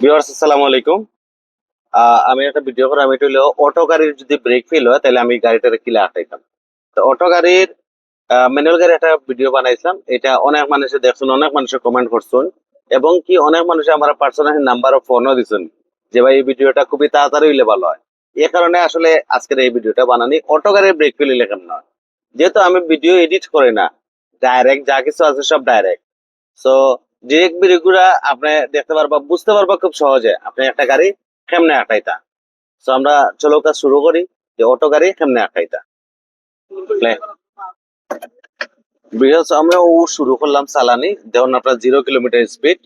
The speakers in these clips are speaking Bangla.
ভিউয়ার্স আসসালামু আলাইকুম। আমি একটা ভিডিও করে আমি এটা হলো অটো গাড়ির যদি ব্রেক ফেল হয় তাহলে আমি গাড়িটারে কিলা আটাইতাম। তো অটো গাড়ির ম্যানুয়াল গাড়ি একটা ভিডিও বানাইছিলাম। এটা অনেক মানুষে দেখছেন, অনেক মানুষে কমেন্ট করছেন এবং কি অনেক মানুষে আমার পার্সোনাল নাম্বার ও ফোনও দিছেন যে ভাই এই ভিডিওটা খুবই তাড়াতাড়ি হইলে ভালো হয়। এই কারণে আসলে আজকের এই ভিডিওটা বানানি অটো গাড়ির ব্রেক ফেল হইলে কেমন হয়। যেহেতু আমি ভিডিও এডিট করি না, ডাইরেক্ট যা কিছু আছে সব ডাইরেক্ট। সো ডিরেক্ট ভিডিওগুলা আপনি দেখতে পারবা, বুঝতে পারবা খুব সহজে আপনি একটা গাড়ি কেমনে আঁকাইতা। সো আমরা চলো কাজ শুরু করি যে অটো গাড়ি কেমনে আঁকাইতা। বিকজ আমরা ও শুরু করলাম চালানি, যেমন আপনার 0 কিলোমিটার স্পিড,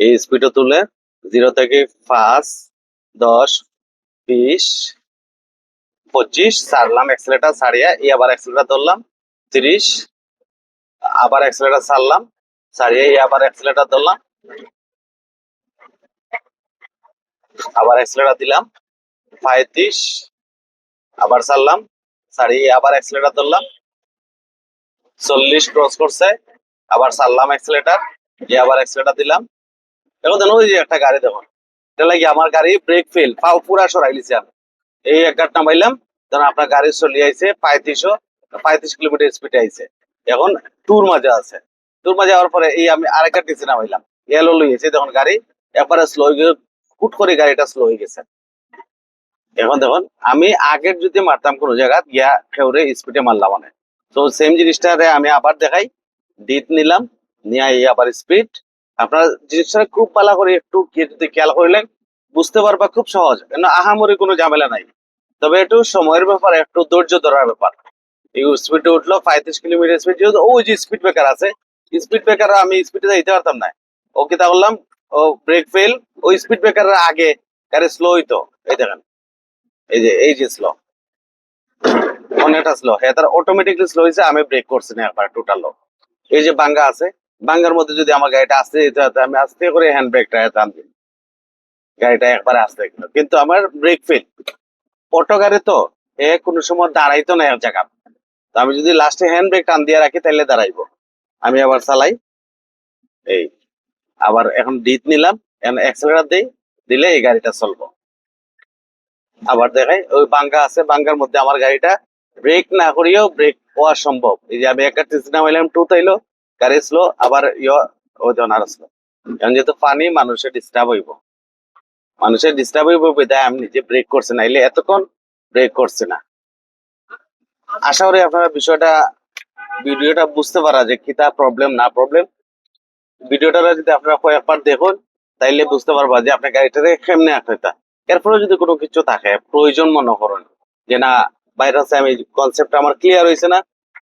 এই স্পিডও তুলে 0 থেকে 5, 10, 20, 25 ছাড়লাম, এক্সেলেটার ছাড়িয়া এই আবার এক্সেলেটার ধরলাম 30, আবার এক্সেলেটার ছাড়লাম, ছাড়িয়ে এই আবার এক্সেলেটার ধরলাম, আবার এক্সেলেটার দিলাম 35, আবার ছাড়লাম, ছাড়িয়ে আবার এক্সেলেটার ধরলাম 40 ক্রস করছে, আবার ছাড়লাম এক্সেলেটার, দিয়ে আবার এক্সেলেটার দিলাম। এখন দেখো ওই যে একটা গাড়ি, দেখুন এটা লাগে আমার গাড়ি ব্রেক ফেল, পাও পুরা সরাই লিছি আমি। এই এক গাড়ি নামাইলাম, তখন আপনার গাড়ি চলে আইছে 35 কিলোমিটার স্পিডে আইছে। এখন টুর মাঝে আছে, টুর মাঝে যাওয়ার পরে এই আমি আরেক গাড়ি নিচে নামাইলাম, এলো লইছে, তখন গাড়ি একবারে স্লো হয়ে গেছে, হুট করে গাড়িটা স্লো হয়ে গেছে। এখন দেখুন আমি আগের যদি মারতাম কোনো জায়গা গিয়া খেউরে স্পিডে মারলাম মানে, তো সেম জিনিসটা আমি আবার দেখাই। ডিট নিলাম, নিয়ে এই আবার স্পিড। আপনার জিনিসটা খুব ভালো করে একটু যদি খেয়াল করলেন বুঝতে পারবা, খুব সহজ, কেন আহামরি কোনো ঝামেলা নাই। তবে একটু সময়ের ব্যাপার, একটু ধৈর্য ধরার ব্যাপার। এই স্পিডে উঠলো 35 কিলোমিটার স্পিড, যেহেতু ওই যে স্পিড ব্রেকার আছে, স্পিড ব্রেকার আমি স্পিডে দিতে পারতাম না। ও কি তা করলাম, ও ব্রেক ফেল, ওই স্পিড ব্রেকারের আগে গাড়ি স্লো হইতো। এই দেখেন, এই যে স্লো, অনেকটা স্লো, হ্যাঁ তার অটোমেটিকলি স্লো হয়েছে, আমি ব্রেক করছি না একবার টোটাল। এই যে বাঙ্গা আছে, বাঙ্গার মধ্যে যদি আমার গাড়িটা আসতে যেতে হতো আমি আস্তে করে হ্যান্ড ব্রেকটা টান দিই, গাড়িটা একবারে আসতে গেল, কিন্তু আমার ব্রেক ফেল। অটো গাড়ি তো এ কোনো সময় দাঁড়াইতো না এক জায়গা, তো আমি যদি লাস্টে হ্যান্ড ব্রেক টান দিয়ে রাখি তাহলে দাঁড়াইবো। আমি আবার চালাই, এই আবার এখন ডিট নিলাম, এখন অ্যাক্সেলারেটর দিই, দিলে এই গাড়িটা চলবো। আবার দেখাই ওই বাঙ্গা আছে, বাঙ্গার মধ্যে আমার গাড়িটা ব্রেক না করিয়েও ব্রেক হওয়া সম্ভব। এই যে আমি একটা টিসি নামাইলাম, টু তাইলো, গাড়ি স্লো, আবার ওজন আর স্লো। এখন যেহেতু পানি, মানুষের ডিস্টার্ব হইব, মানুষের ডিস্টার্ব হইব বিধায় আমি নিজে ব্রেক করছি না, এলে এতক্ষণ ব্রেক করছি না। আশা করি আপনারা বিষয়টা, ভিডিওটা বুঝতে পারা যে কিতা প্রবলেম না প্রবলেম। ভিডিওটা যদি আপনারা কয়েকবার দেখুন তাইলে বুঝতে পারবা যে আপনার গাড়িটারে কেমনে আঁকাইতা। এরপরে যদি কোনো কিছু থাকে প্রয়োজন মনে করেন যে না বাইরে আছে, আমি কনসেপ্টটা আমার ক্লিয়ার হয়েছে না,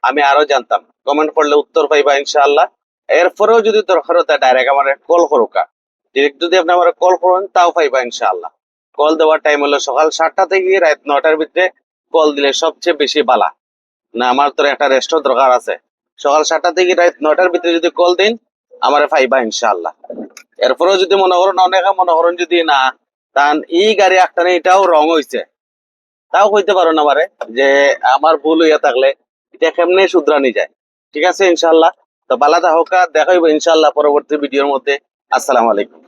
আমি আরো জানতাম, কমেন্ট করলে উত্তর পাইবা ইনশাআল্লাহ। এরপরেও যদি দরকার হতো ডাইরেক্ট আমার কল করুকা, ডিরেক্ট যদি আপনি আমার কল করেন তাও পাইবা ইনশাআল্লাহ। কল দেওয়ার টাইম হলো সকাল 7টা থেকে রাত 9টার ভিতরে কল দিলে সবচেয়ে বেশি বালা। না আমার তো একটা রেস্টও দরকার আছে, সকাল 7টা থেকে রাত 9টার ভিতরে যদি কল দিন আমারে পাইবা ইনশাআল্লাহ। এরপরেও যদি মনে করেন, অনেকে মনে করেন যদি না তান এই গাড়ি একটা এটাও রং হইছে, তাও কইতে পারো না আমারে যে আমার ভুল হইয়া থাকলে এটা কেমনে শুধরানি যায়। ঠিক আছে ইনশাআল্লাহ। তো বালাদা হোকা, দেখা হইব ইনশাআল্লাহ পরবর্তী ভিডিওর মধ্যে। আসসালামু আলাইকুম।